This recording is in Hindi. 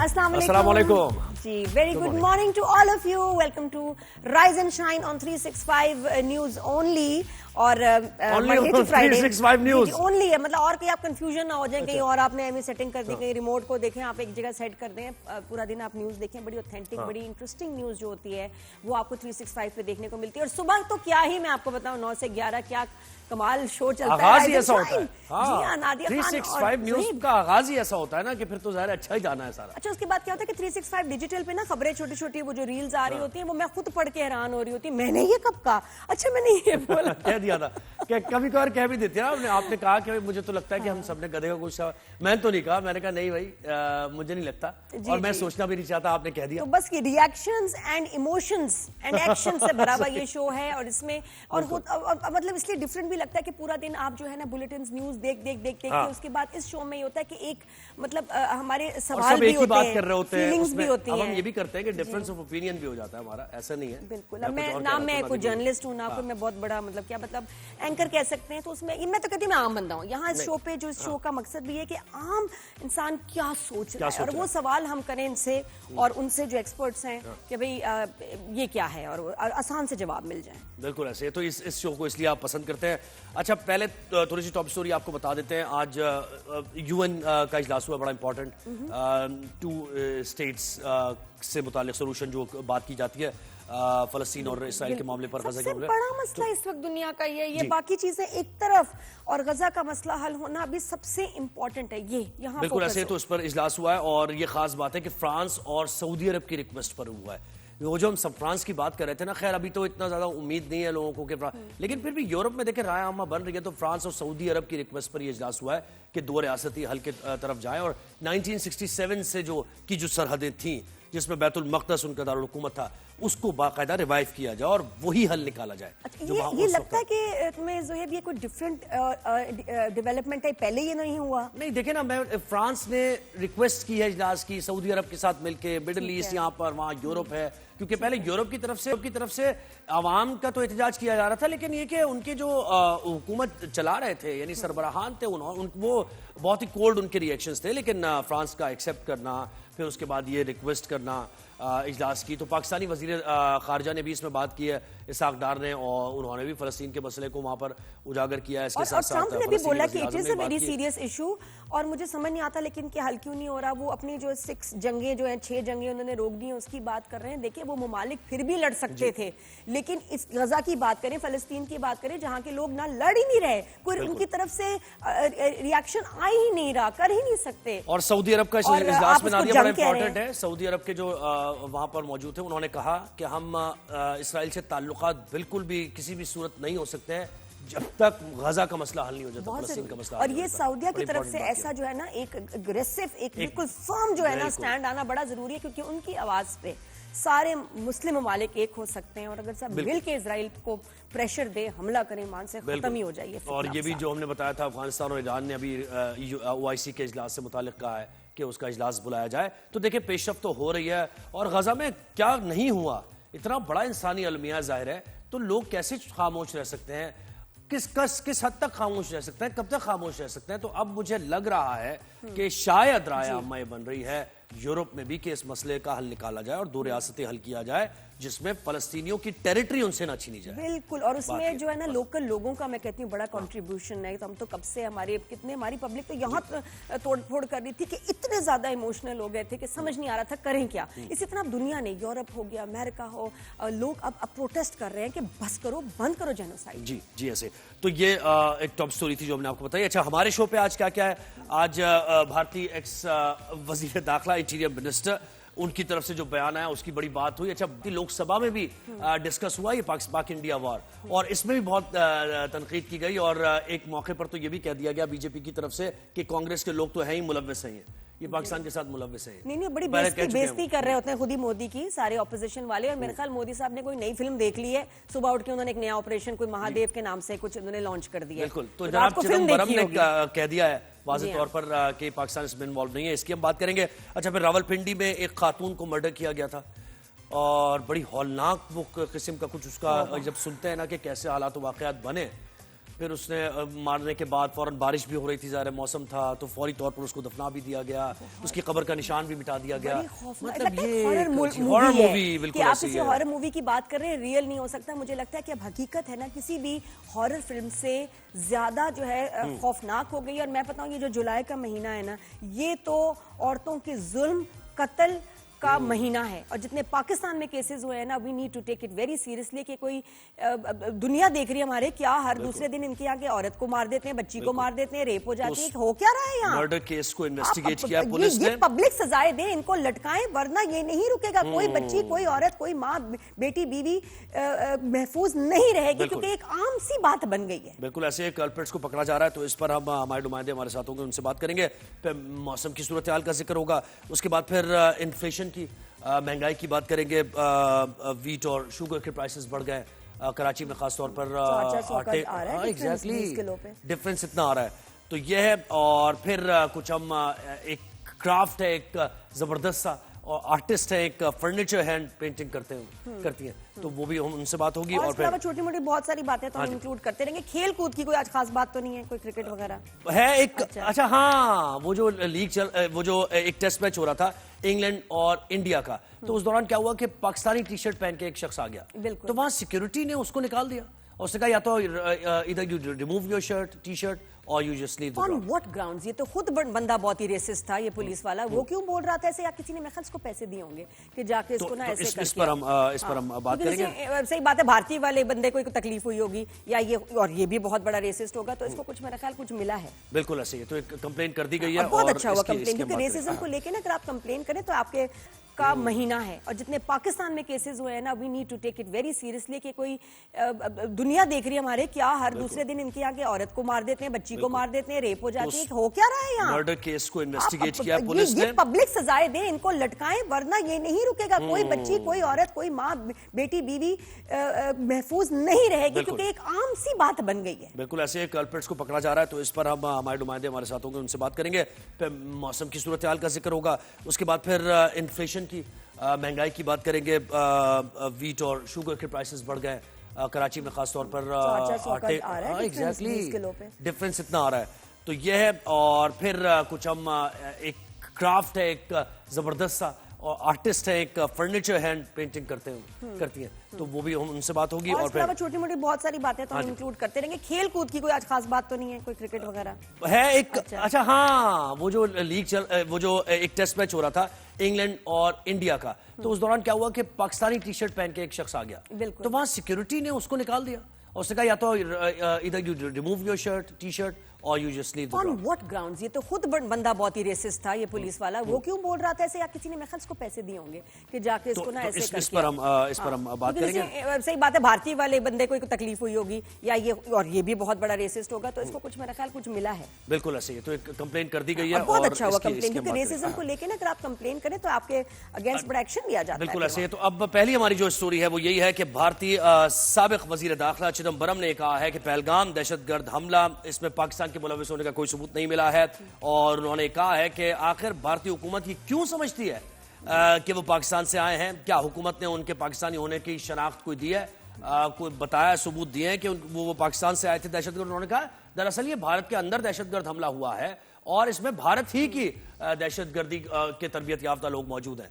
अस्सलाम वालेकुम जी, very good morning to all of you. Welcome to rise and shine on 365 news only और Monday to Friday 365 news only है, मतलब और कहीं आप कंफ्यूजन ना हो जाए कहीं और आपने ऐसी सेटिंग कर दी, कहीं रिमोट को देखें आप एक जगह सेट कर दें, पूरा दिन आप न्यूज देखें। बड़ी ऑथेंटिक बड़ी इंटरेस्टिंग न्यूज जो होती है वो आपको 365 पे देखने को मिलती है। और सुबह तो क्या ही मैं आपको बताऊं, 9 से 11 क्या कमाल शो चलता है। आगाज ही ऐसा होता है। जी हाँ, नादिया खान 365 न्यूज का आगाज ही ऐसा होता है ना कि फिर तो ज़ाहिर अच्छा ही जाना है सारा। अच्छा, उसके बाद क्या होता है कि 365 डिजिटल पे ना खबरें छोटी छोटी वो जो रील्स आ रही होती है वो मैं खुद पढ़ के हैरान हो रही होती है, मैंने ये कब कहा, अच्छा मैंने ये बोला कह दिया था कि कभी कभार कह भी देते हैं ना। आपने कहा कि मुझे तो लगता है कि हम सबने गधे का गुस्सा, मैंने तो नहीं कहा, मैंने कहा नहीं भाई मुझे नहीं लगता और मैं सोचना भी नहीं चाहता, आपने कह दिया। तो बस ये reactions and emotions and action से भरा हुआ ये शो है और इसमें और मतलब इसलिए डिफरेंट भी लगता है कि पूरा दिन आप जो है ना बुलेटिन न्यूज देख के उसके बाद इस शो में ये होता है कि एक मतलब हमारे सवाल भी होते हैं, कर रहे होते हैं, फीलिंग्स भी होती हैं। हैं। हम ये भी करते हैं कि डिफरेंस ऑफ ओपिनियन भी हो जाता है हमारा, ऐसा नहीं है। बिल्कुल, अब मैं ना मैं कोई जर्नलिस्ट हूँ ना कोई मैं बहुत बड़ा मतलब क्या मतलब एंकर कह सकते हैं, तो उसमें मैं तो कहती हूँ मैं आम बंदा हूँ। यहाँ इस शो पे जो इस शो का मकसद भी है कि आम इंसान क्या सोच रहा है और वो सवाल हम करें इनसे और उनसे जो एक्सपर्ट्स हैं कि भाई ये क्या है और आसान से जवाब मिल जाए। बिल्कुल ऐसे तो इस शो को इसलिए आप पसंद करते हैं। अच्छा, पहले थोड़ी सी टॉप स्टोरी आपको बता देते हैं। आज यूएन का इजलास हुआ बड़ा इंपॉर्टेंट, 2 स्टेट्स से मुताल्लिक सोल्यूशन जो बात की जाती है फलस्तीन और इसराइल के मामले पर। सबसे बड़ा मसला इस वक्त दुनिया का ये बाकी चीजें एक तरफ और गजा का मसला हल होना अभी सबसे इंपॉर्टेंट है, ये यहाँ बिल्कुल ऐसे तो इस पर इजलास हुआ है और ये खास बात है कि फ्रांस और सऊदी अरब की रिक्वेस्ट पर हुआ है। वो जो हम सब फ्रांस की बात कर रहे थे ना, खैर अभी तो इतना ज्यादा उम्मीद नहीं है लोगों को कि लेकिन फिर भी यूरोप में देखे राय आमा बन रही है, तो फ्रांस और सऊदी अरब की रिक्वेस्ट पर यह इजलास हुआ है कि 2 रियासती हल के तरफ जाए और 1967 से जो सरहदें थी जिसमें बैतुल मक़दस उनका दारुल हुकूमत था उसको बाकायदा रिवाइव किया जाए और वही हल निकाला जाए। अच्छा, ये लगता है कि तुम्हें ज़ोहैब ये कोई डिफरेंट डेवलपमेंट है, पहले ये नहीं हुआ? नहीं, देखे ना, मैं फ्रांस ने रिक्वेस्ट की है इजलास की सऊदी अरब के साथ मिलके, मिडल ईस्ट यहाँ पर, वहाँ यूरोप है, क्योंकि पहले यूरोप की तरफ से अवाम का तो एहतजाज किया जा रहा था, लेकिन ये कि उनके जो हुकूमत चला रहे थे यानी सरबराहान थे वो बहुत ही कोल्ड उनके रिएक्शंस थे। लेकिन फ्रांस का एक्सेप्ट करना, फिर उसके बाद ये रिक्वेस्ट करना इजलास की, तो पाकिस्तानी वजीर खारजा ने भी इसमें बात की है, इसहाक डार ने, और उन्होंने भी फलस्तीन के मसले को वहाँ पर उजागर किया है। इसके साथ ट्रंप ने भी बोला कि it is a very serious issue और मुझे समझ नहीं आता लेकिन कि हल क्यों नहीं हो रहा। वो अपनी जो 6 जंगें जो हैं 6 जंगें उन्होंने रोक दी हैं उसकी बात कर रहे हैं। देखिए वो ममालिक फिर भी लड़ सकते थे, लेकिन इस गजा की बात करें, फलस्तीन की बात करें, जहाँ के लोग ना लड़ ही नहीं रहे, कोई उनकी तरफ से रिएक्शन आ ही नहीं रहा, कर ही नहीं सकते। और सऊदी अरब का इजलास में नादिया बड़ा इंपॉर्टेंट है। सऊदी अरब के जो वहां पर मौजूद थे उन्होंने कहा कि हम इसराइल से ताल्लुकात बिल्कुल भी किसी भी सूरत नहीं हो सकते हैं जब तक गजा का मसला हल नहीं हो जाता, फलस्तीन का मसला। और ये सऊदिया की तरफ से ऐसा जो है ना एक अग्रेसिव, एक बिल्कुल फर्म जो है ना स्टैंड आना बड़ा जरूरी है, क्योंकि उनकी आवाज पे सारे मुस्लिम ममालिक एक हो सकते हैं और अगर सब मिल के इसराइल को प्रेशर दे, हमला करें, ईमान से खत्म ही हो जाएगी। और ये भी जो हमने बताया था, अफगानिस्तान और ईरान ने अभी OIC के इजलास से मुतालिक कहा है कि उसका इजलास बुलाया जाए। तो देखिए पेशरफ्त तो हो रही है और गजा में क्या नहीं हुआ, इतना बड़ा इंसानी अलमिया जाहिर है, तो लोग कैसे खामोश रह सकते हैं, किस हद तक खामोश रह सकते हैं, कब तक खामोश रह सकते हैं। तो अब मुझे लग रहा है कि शायद राय आमा बन रही है यूरोप में भी कि इस मसले का हल निकाला जाए और 2 रियासतें हल किया जाए जिसमें फलस्तीनियों की टेरिटरी उनसे ना छीनी जाए। बिल्कुल, और उसमें जो है ना लोकल लोगों का मैं कहती हूँ बड़ा कंट्रीब्यूशन है। तो हम तो कब से हमारी पब्लिक तो यहाँ तोड़ फोड़ कर रही थी कि इतने ज्यादा इमोशनल हो गए थे कि समझ नहीं आ रहा था करें क्या। इसी तरह दुनिया ने, यूरोप हो गया, अमेरिका हो, लोग अब प्रोटेस्ट कर रहे हैं कि बस करो, बंद करो जेनोसाइड। जी ऐसे तो ये एक टॉप स्टोरी थी जो हमने आपको बताई। अच्छा, हमारे शो पे आज क्या क्या है? आज भारतीय एक्स वजीर दाखिला, इंटीरियर मिनिस्टर, उनकी तरफ से जो बयान आया उसकी बड़ी बात हुई। अच्छा, लोकसभा में भी डिस्कस हुआ ये पाक इंडिया वॉर, और इसमें भी बहुत तनकीद की गई और एक मौके पर तो ये भी कह दिया गया बीजेपी की तरफ से कि कांग्रेस के लोग तो हैं ही मुलव्वस हैं, ये पाकिस्तान के साथ मुलव्वस है। नहीं, बड़ी बेइज्जती कर रहे होते हैं खुद ही मोदी की, सारे ऑपोजिशन वाले। और मेरे ख्याल मोदी साहब ने कोई नई फिल्म देख ली है, सुबह उठ के उन्होंने एक नया ऑपरेशन कोई महादेव के नाम से कुछ उन्होंने लॉन्च कर दिया। बिल्कुल, तो जनाब चिदंबरम ने कह दिया है वाज़ेह तौर पर कि पाकिस्तान इसमें इन्वॉल्व नहीं है, इसकी हम बात करेंगे। अच्छा, फिर रावलपिंडी में एक खातून को मर्डर किया गया था और बड़ी हौलनाक वो किस्म का कुछ उसका जब सुनते हैं ना कि कैसे हालात वाकयात बने, फिर उसने मारने के बाद फौरन बारिश भी हो रही थी, ज़ाहिर है मौसम था, तो फौरी तौर पर उसको दफना भी दिया गया, उसकी कब्र का निशान भी मिटा दिया गया। मतलब ये हॉरर मूवी मूवी बिल्कुल कि आप ऐसी किसी है। हॉरर मूवी की बात कर रहे हैं, रियल नहीं हो सकता। मुझे लगता है कि अब हकीकत है ना किसी भी हॉरर फिल्म से ज्यादा जो है खौफनाक हो गई। और मैं बताऊं ये जो जुलाई का महीना है ना, ये तो औरतों के जुल्म कत्ल का महीना है। और जितने पाकिस्तान में केसेस हुए हैं ना, we need to take it very seriously कि कोई दुनिया देख रही है हमारे क्या हर दूसरे दिन इनके यहाँ के औरत को मार देते हैं, बच्ची को मार देते हैं, रेप हो जाती है। हो क्या रहा है यहाँ? मर्डर केस को इन्वेस्टिगेट किया पुलिस ने। ये पब्लिक सजाएं दें, इनको लटकाएं, वरना ये नहीं रुकेगा। कोई बच्ची, कोई औरत, कोई माँ, बेटी, बीवी महफूज नहीं रहेगी, क्योंकि एक आम सी बात बन गई है। बिल्कुल ऐसे कल्प्रिट्स को पकड़ा जा रहा है, तो इस पर हम हमारे नुमाइंदे हमारे साथ होंगे, उनसे बात करेंगे। फिर मौसम की सूरत हाल का जिक्र होगा, उसके बाद फिर इन्फ्लेशन की, महंगाई की बात करेंगे। वीट और शुगर के प्राइसेस बढ़ गए कराची में, खासतौर पर आटे। एग्जैक्टली डिफरेंस इतना आ रहा है, तो यह है। और फिर कुछ हम एक क्राफ्ट है, एक जबरदस्त सा, और आर्टिस्ट है, एक फर्नीचर हैंड पेंटिंग करती हैं, तो वो भी हम उनसे बात होगी। और फिर छोटी मोटी बहुत सारी बातें तो हम इंक्लूड करते रहेंगे। खेल कूद की कोई आज खास बात तो नहीं है, कोई क्रिकेट वगैरह है एक। अच्छा हाँ, वो जो वो जो एक टेस्ट मैच हो रहा था इंग्लैंड और इंडिया का, तो उस दौरान क्या हुआ कि पाकिस्तानी टी शर्ट पहन के एक शख्स आ गया, तो वहां सिक्योरिटी ने उसको निकाल दिया और उसने कहा या तो इधर you remove your shirt, T shirt, और you just leave the on ground. What grounds? ये तो खुद बंदा बहुत ही रेसिस्ट था, ये पुलिस वाला। वो क्यों बोल रहा था ऐसे? या किसी ने मैं इसको पैसे दिए होंगे कि जाके इसको ना ऐसे इस पर हम बात करेंगे। सही बात है, भारतीय वाले बंदे को तकलीफ हुई होगी, या ये, और ये भी बहुत बड़ा रेसिस्ट होगा, तो इसको कुछ मेरा ख्याल कुछ मिला है। बिल्कुल ऐसे ही है, तो एक कंप्लेंट कर दी गई है। बहुत अच्छा हुआ कंप्लेन, क्योंकि रेसिज्म को लेके ना अगर आप कंप्लेन करें तो आपके का महीना है। और जितने पाकिस्तान में केसेस हुए हैं ना, we need to take it very seriously कि कोई दुनिया देख रही है हमारे क्या हर दूसरे दिन इनके यहाँ के औरत को मार देते हैं, बच्ची को मार देते हैं, रेप हो जाती है। हो क्या रहा है यहाँ? मर्डर केस को इन्वेस्टिगेट किया पुलिस ने। ये पब्लिक सजाएं दें, इनको लटकाएं, वरना ये नहीं रुकेगा। कोई बच्ची, कोई औरत, कोई माँ, बेटी, बीवी महफूज नहीं रहेगी, क्योंकि एक आम सी बात बन गई है। बिल्कुल ऐसे कल्प्रिट्स को पकड़ा जा रहा है, तो इस पर हम हमारे नुमाइंदे हमारे साथ होंगे, उनसे बात करेंगे। फिर मौसम की सूरत हाल का जिक्र होगा, उसके बाद फिर इन्फ्लेशन की, महंगाई की बात करेंगे। वीट और शुगर के प्राइसेस बढ़ गए कराची में, खासतौर पर आटे। एग्जैक्टली डिफरेंस इतना आ रहा है, तो यह है। और फिर कुछ हम एक क्राफ्ट है, एक जबरदस्त सा, और आर्टिस्ट है, एक फर्नीचर हैंड पेंटिंग करती हैं, तो वो भी हम उनसे बात होगी। और फिर छोटी मोटी बहुत सारी बातें तो हम इंक्लूड करते रहेंगे। खेल कूद की कोई आज खास बात तो नहीं है, कोई क्रिकेट वगैरह है एक। अच्छा हाँ, वो जो वो जो एक टेस्ट मैच हो रहा था इंग्लैंड और इंडिया का, तो उस दौरान क्या हुआ कि पाकिस्तानी टी शर्ट पहन के एक शख्स आ गया, तो वहां सिक्योरिटी ने उसको निकाल दिया और उसने कहा या तो इधर you remove your shirt, T shirt, और you just leave the ground. On what grounds? ये तो खुद बंदा बहुत ही रेसिस्ट था, ये पुलिस वाला। वो क्यों बोल रहा था ऐसे? या किसी ने मैं इसको पैसे दिए होंगे कि जाके इसको ना ऐसे इस पर हम बात करेंगे। सही बात है, भारतीय वाले बंदे को तकलीफ हुई होगी, या ये, और ये भी बहुत बड़ा रेसिस्ट होगा, तो इसको कुछ मेरा ख्याल कुछ मिला है। बिल्कुल ऐसे ही है, तो एक कंप्लेंट कर दी गई है। बहुत अच्छा हुआ कंप्लेन, क्योंकि रेसिज्म को लेके ना अगर आप कंप्लेन करें तो आपके अगेंस्ट बड़ा एक्शन लिया जाता है। बिल्कुल ऐसे ही। तो अब पहली हमारी जो स्टोरी है वो यही है कि भारतीय साबिक वजीर दाखिला चिदम्बरम ने कहा है कि पहलगाम दहशतगर्द हमला, इसमें पाकिस्तान के मुलविस होने का कोई सबूत नहीं मिला है। और उन्होंने कहा है कि आखिर भारतीय हुकूमत ये क्यों समझती है कि वो पाकिस्तान से आए हैं? क्या हुकूमत ने उनके पाकिस्तानी होने की शनाख्त कोई दी है, कोई बताया, सबूत दिए हैं कि वो पाकिस्तान से आए थे दहशतगर्द? उन्होंने कहा दरअसल ये भारत के अंदर दहशतगर्द हमला हुआ है और इसमें भारत ही की दहशतगर्दी के तरबियत याफ्ता लोग मौजूद हैं।